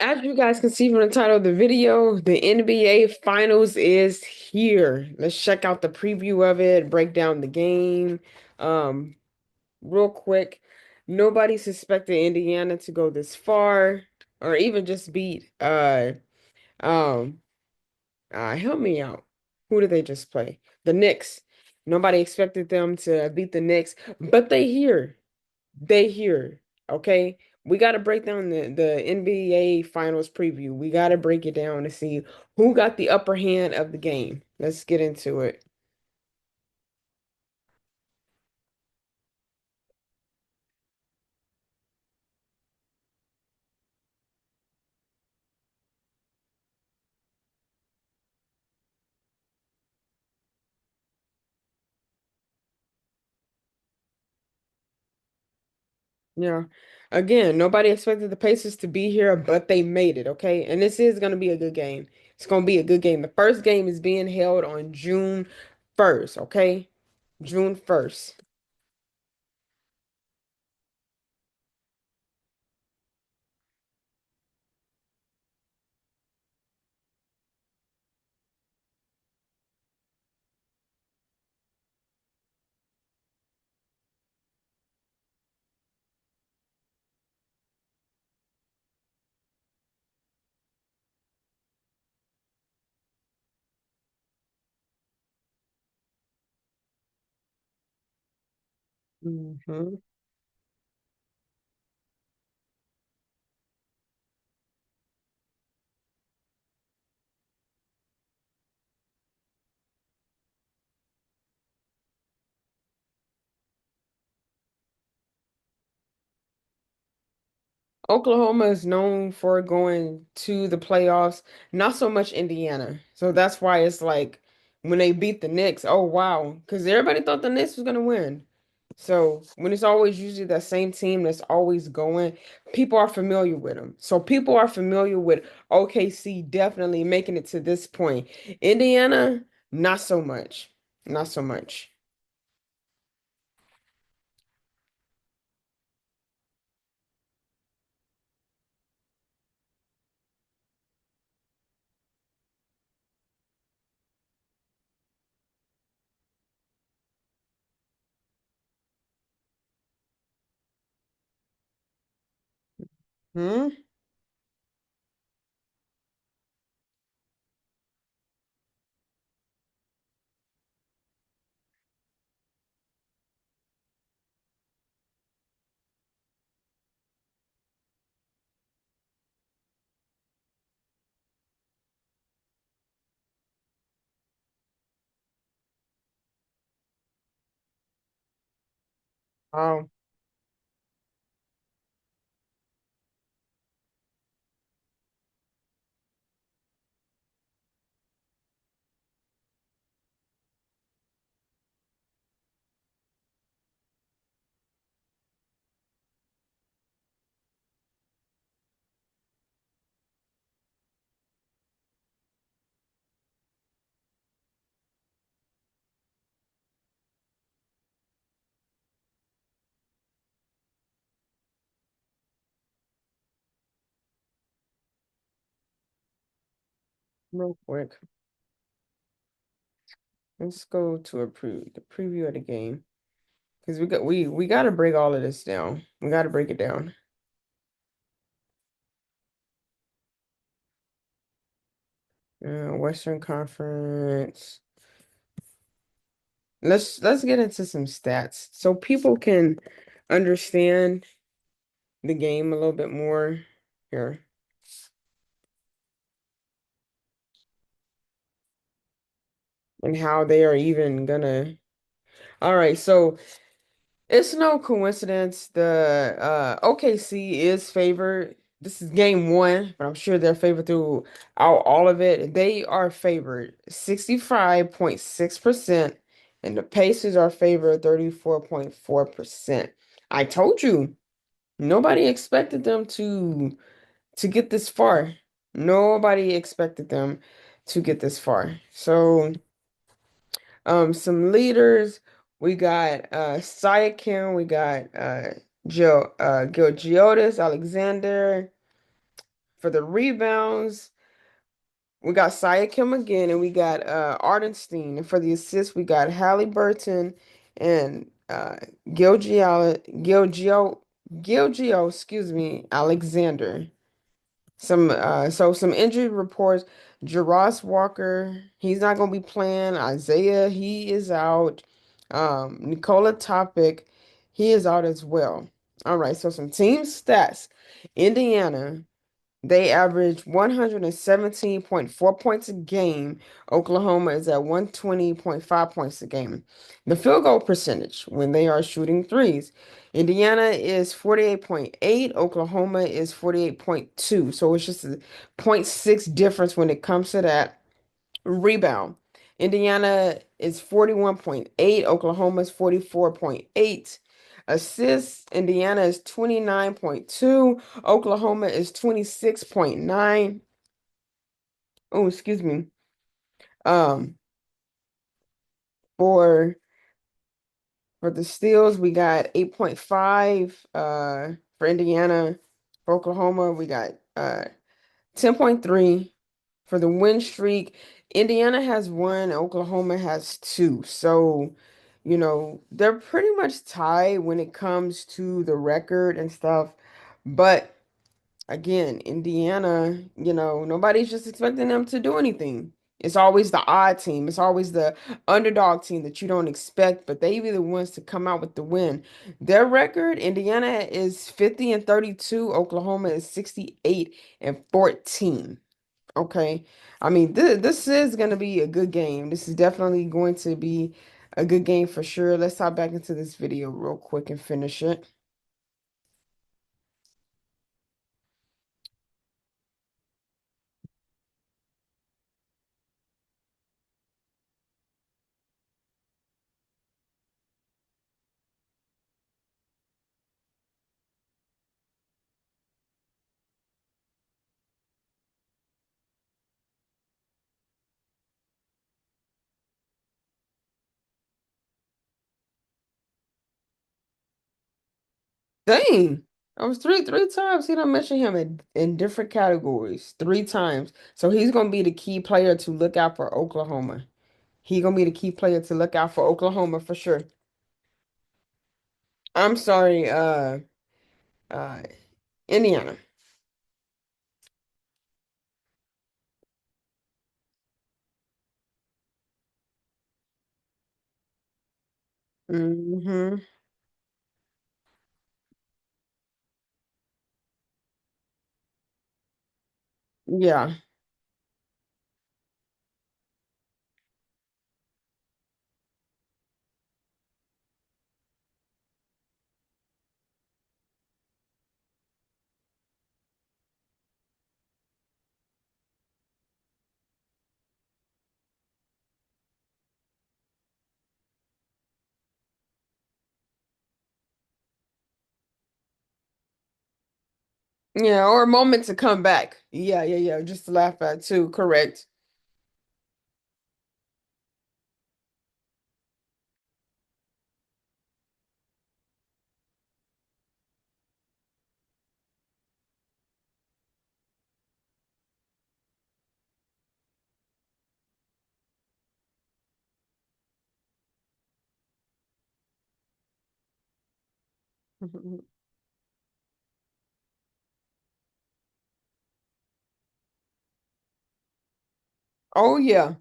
As you guys can see from the title of the video, the NBA Finals is here. Let's check out the preview of it, break down the game. Um, Real quick, nobody suspected Indiana to go this far or even just beat um help me out. Who did they just play? The Knicks. Nobody expected them to beat the Knicks, but they here. They here. Okay. We got to break down the NBA Finals preview. We got to break it down to see who got the upper hand of the game. Let's get into it. Yeah. Again, nobody expected the Pacers to be here, but they made it, okay? And this is going to be a good game. It's going to be a good game. The first game is being held on June 1st, okay? June 1st. Hmm. Oklahoma is known for going to the playoffs, not so much Indiana. So that's why it's like when they beat the Knicks, oh wow, because everybody thought the Knicks was gonna win. So when it's always usually that same team that's always going, people are familiar with them. So people are familiar with OKC definitely making it to this point. Indiana, not so much. Not so much. Hmm? Oh, real quick. Let's go to the preview of the game. Because we got to break all of this down. We got to break it down. Western Conference. Let's get into some stats so people can understand the game a little bit more here and how they are even gonna. All right, so it's no coincidence the OKC is favored. This is game one, but I'm sure they're favored throughout all of it. They are favored 65.6%, and the Pacers are favored 34.4%. I told you, nobody expected them to get this far. Nobody expected them to get this far. So some leaders. We got Siakam, we got Gilgeotis Alexander, For the rebounds, we got Siakam again, and we got Ardenstein. And for the assists, we got Halliburton and Gilgio, excuse me, Alexander. Some injury reports. Jarace Walker, he's not gonna be playing. Isaiah, he is out. Nikola Topic, he is out as well. All right, so some team stats. Indiana. They average 117.4 points a game. Oklahoma is at 120.5 points a game. The field goal percentage when they are shooting threes. Indiana is 48.8, Oklahoma is 48.2. So it's just a point 0.6 difference when it comes to that. Rebound. Indiana is 41.8, Oklahoma is 44.8. Assists, Indiana is 29.2, Oklahoma is 26.9. Oh, excuse me. Um, for for the steals, we got 8.5 for Indiana. For Oklahoma, we got 10.3 for the win streak. Indiana has one, Oklahoma has two. So, they're pretty much tied when it comes to the record and stuff. But again, Indiana, nobody's just expecting them to do anything. It's always the odd team. It's always the underdog team that you don't expect, but they be the ones to come out with the win. Their record, Indiana is 50 and 32, Oklahoma is 68 and 14. Okay. I mean, this is going to be a good game. This is definitely going to be a good game for sure. Let's hop back into this video real quick and finish it. Dang. I was three times. He done mention him in different categories. Three times. So he's gonna be the key player to look out for Oklahoma. He gonna be the key player to look out for Oklahoma for sure. I'm sorry, uh Indiana. Hmm. Yeah. Yeah, or a moment to come back. Yeah, yeah, yeah. Just to laugh at too. Correct. Oh yeah.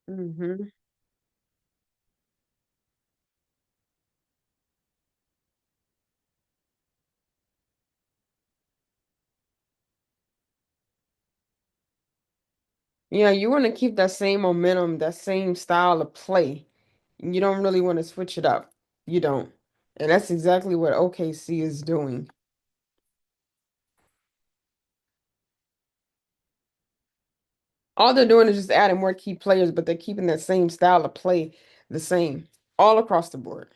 Hmm. Yeah, you want to keep that same momentum, that same style of play. You don't really want to switch it up. You don't. And that's exactly what OKC is doing. All they're doing is just adding more key players, but they're keeping that same style of play the same all across the board.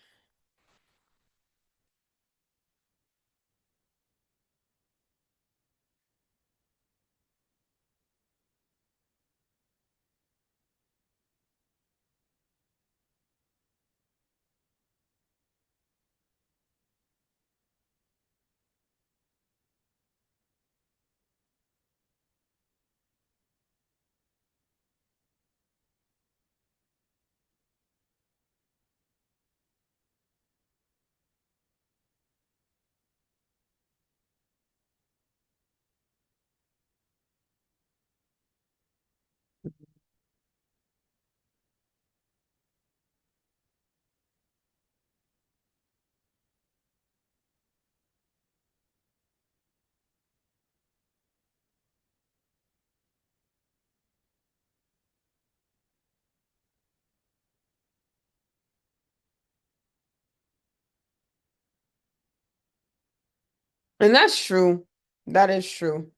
And that's true. That is true.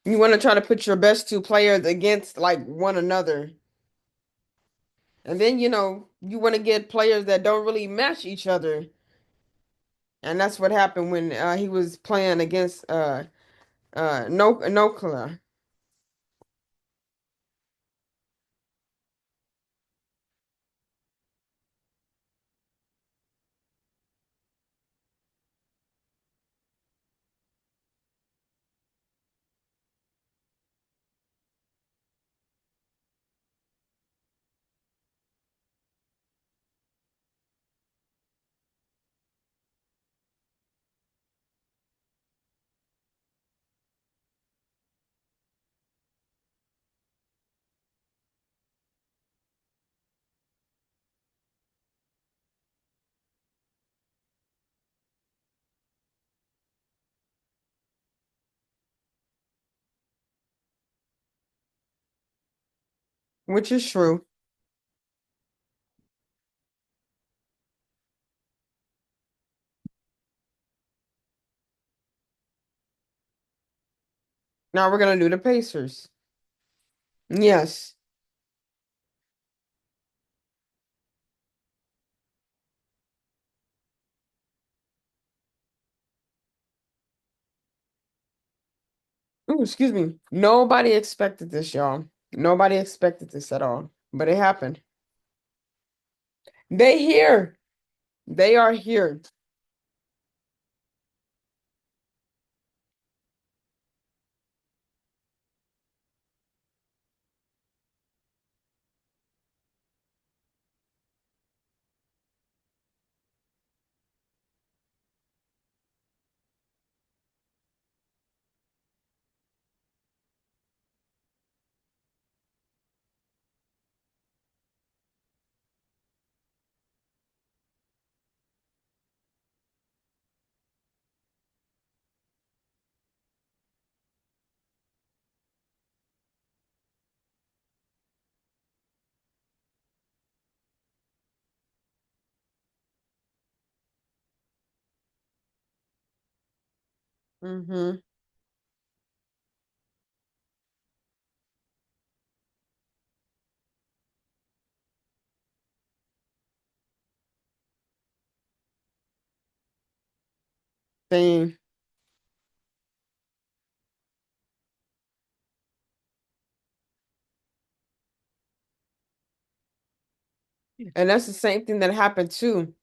You want to try to put your best two players against like one another. And then, you want to get players that don't really match each other. And that's what happened when he was playing against no Nokla, which is true. Now we're gonna do the Pacers. Yes. Ooh, excuse me. Nobody expected this, y'all. Nobody expected this at all. But it happened. They here. They are here. Mm-hmm. Thing. And that's the same thing that happened too,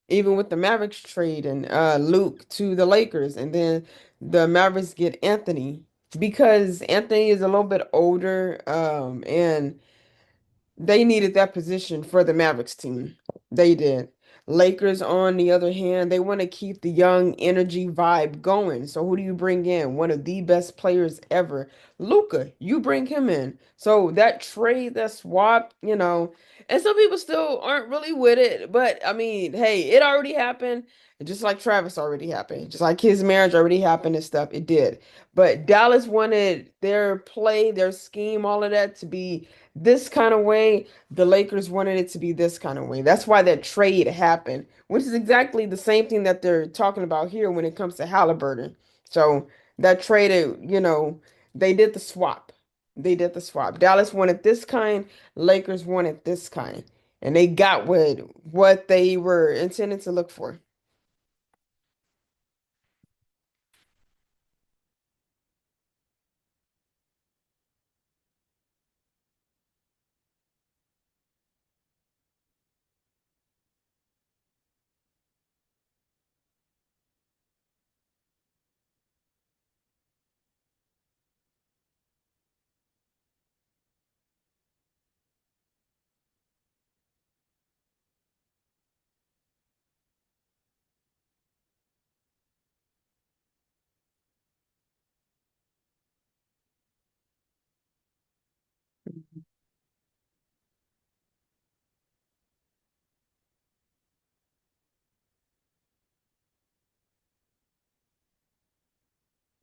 even with the Mavericks trade and Luke to the Lakers, and then the Mavericks get Anthony because Anthony is a little bit older, and they needed that position for the Mavericks team. They did. Lakers, on the other hand, they want to keep the young energy vibe going. So who do you bring in? One of the best players ever, Luca. You bring him in. So that trade, that swap, and some people still aren't really with it. But I mean, hey, it already happened. Just like Travis already happened. Just like his marriage already happened and stuff. It did. But Dallas wanted their play, their scheme, all of that to be this kind of way. The Lakers wanted it to be this kind of way. That's why that trade happened, which is exactly the same thing that they're talking about here when it comes to Halliburton. So that trade, they did the swap. They did the swap. Dallas wanted this kind, Lakers wanted this kind. And they got what they were intended to look for.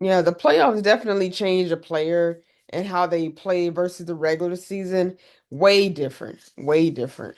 Yeah, the playoffs definitely changed a player and how they play versus the regular season. Way different. Way different.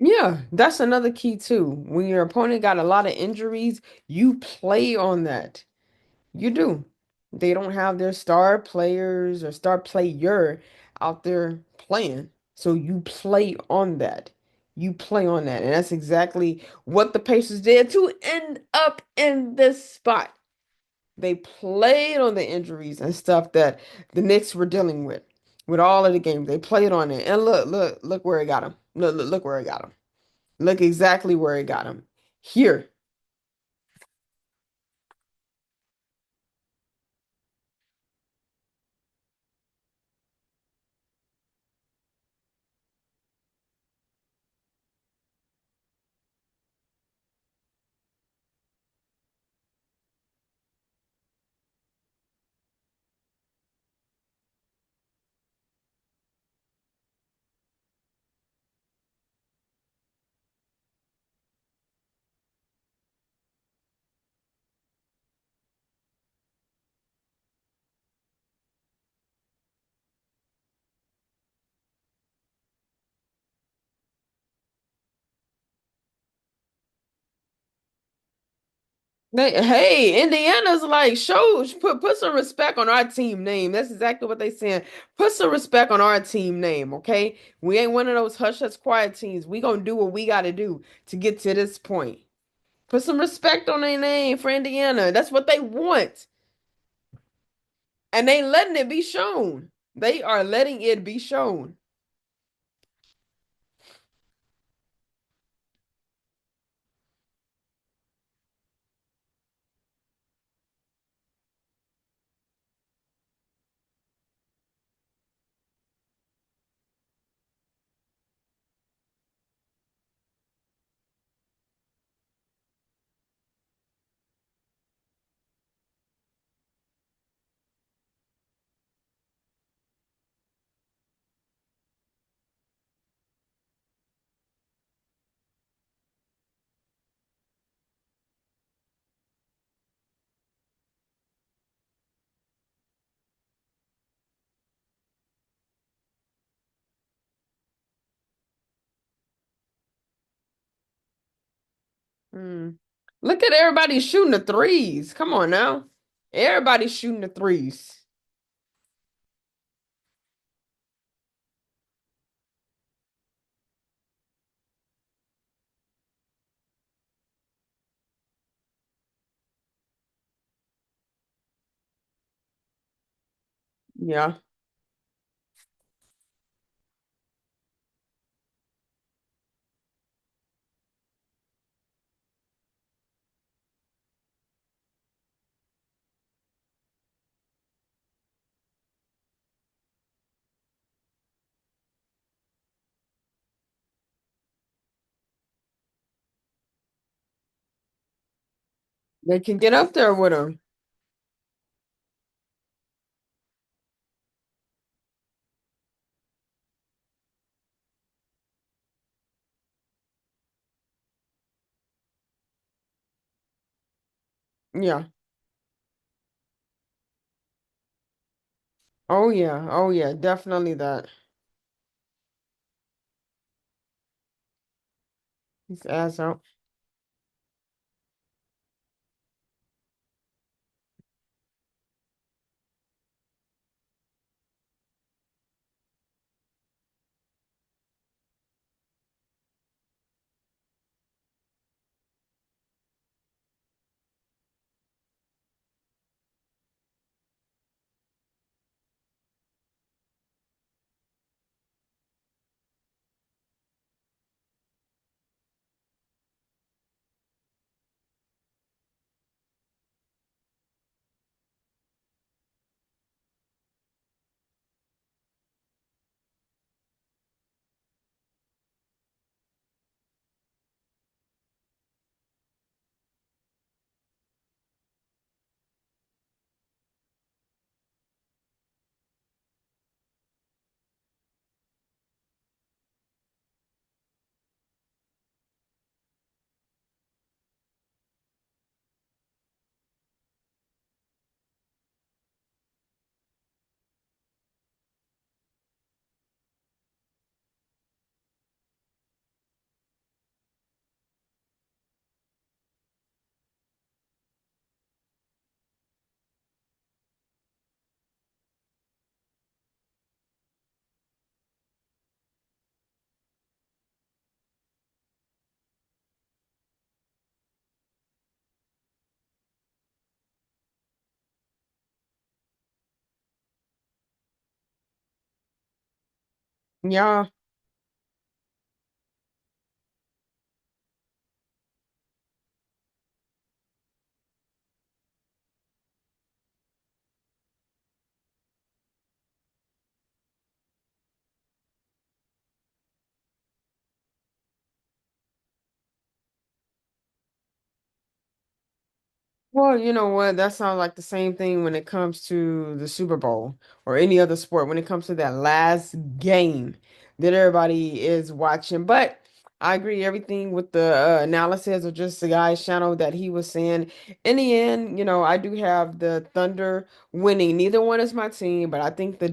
Yeah, that's another key too. When your opponent got a lot of injuries, you play on that. You do. They don't have their star players or star player out there playing. So you play on that. You play on that. And that's exactly what the Pacers did to end up in this spot. They played on the injuries and stuff that the Knicks were dealing with all of the games. They played on it. And look where it got them. Look where it got them. Look exactly where it got them. Here. Hey, Indiana's like, show, put some respect on our team name. That's exactly what they saying. Put some respect on our team name, okay? We ain't one of those hush hush quiet teams. We gonna do what we gotta do to get to this point. Put some respect on their name for Indiana. That's what they want. And they letting it be shown. They are letting it be shown. Hmm. Look at everybody shooting the threes. Come on now. Everybody's shooting the threes. Yeah. They can get up there with them. Yeah. Oh yeah. Oh yeah. Definitely that. His ass out. Yeah. Well, you know what? That sounds like the same thing when it comes to the Super Bowl or any other sport, when it comes to that last game that everybody is watching. But I agree everything with the analysis of just the guy's channel that he was saying. In the end, I do have the Thunder winning. Neither one is my team, but I think the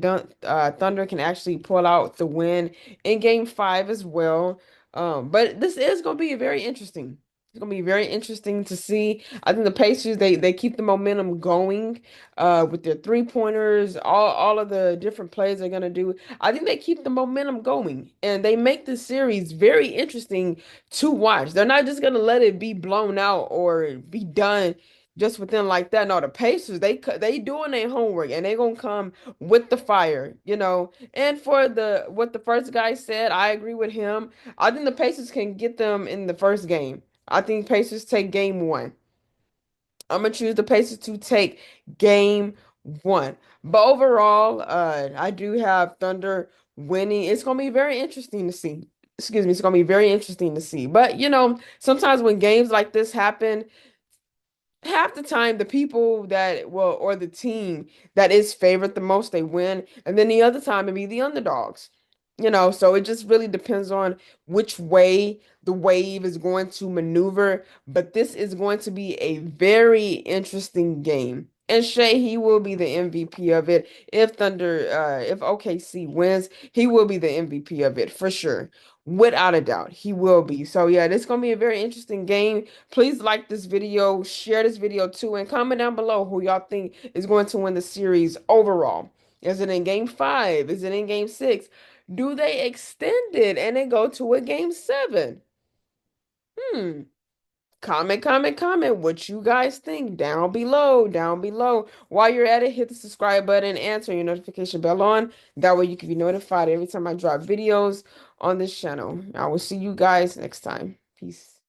Thunder can actually pull out the win in game five as well. But this is going to be very interesting. It's going to be very interesting to see. I think the Pacers they keep the momentum going with their three pointers, all of the different plays they're gonna do. I think they keep the momentum going and they make the series very interesting to watch. They're not just gonna let it be blown out or be done just within like that. No, the Pacers they doing their homework and they gonna come with the fire, you know. And for the what the first guy said, I agree with him. I think the Pacers can get them in the first game. I think Pacers take game one. I'm gonna choose the Pacers to take game one. But overall, I do have Thunder winning. It's gonna be very interesting to see. Excuse me, it's gonna be very interesting to see. But sometimes when games like this happen, half the time the people that will or the team that is favored the most they win, and then the other time it be the underdogs. So it just really depends on which way the wave is going to maneuver, but this is going to be a very interesting game. And Shea, he will be the MVP of it. If OKC wins, he will be the MVP of it for sure. Without a doubt, he will be. So yeah, this is gonna be a very interesting game. Please like this video, share this video too, and comment down below who y'all think is going to win the series overall. Is it in game five? Is it in game six? Do they extend it and they go to a game seven? Hmm. Comment what you guys think down below, down below. While you're at it, hit the subscribe button and turn your notification bell on. That way you can be notified every time I drop videos on this channel. I will see you guys next time. Peace.